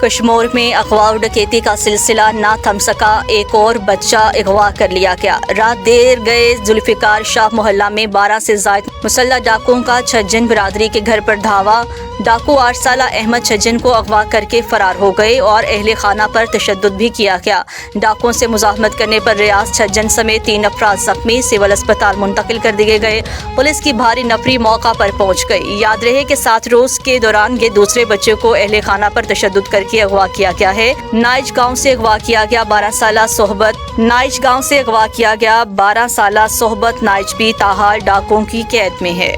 کشمور میں اغوا و ڈکیتی کا سلسلہ نہ تھم سکا، ایک اور بچہ اغوا کر لیا گیا۔ رات دیر گئے ذوالفقار شاہ محلہ میں 12 سے زائد مسلح ڈاکوؤں کا چھجن برادری کے گھر پر دھاوا۔ ڈاکو 8 سالہ احمد چھجن کو اغوا کر کے فرار ہو گئے اور اہل خانہ پر تشدد بھی کیا گیا۔ ڈاکوؤں سے مزاحمت کرنے پر ریاض چھجن سمیت 3 افراد زخمی، سول اسپتال منتقل کر دیے گئے۔ پولیس کی بھاری نفری موقع پر پہنچ گئی۔ یاد رہے کہ 7 روز کے دوران یہ دوسرے بچے کو اہل خانہ پر تشدد کر کے اغوا کیا گیا ہے۔ نائج گاؤں سے اغوا کیا گیا 12 سالہ صحبت نائج بھی تاحال ڈاکوؤں کی قید میں ہے۔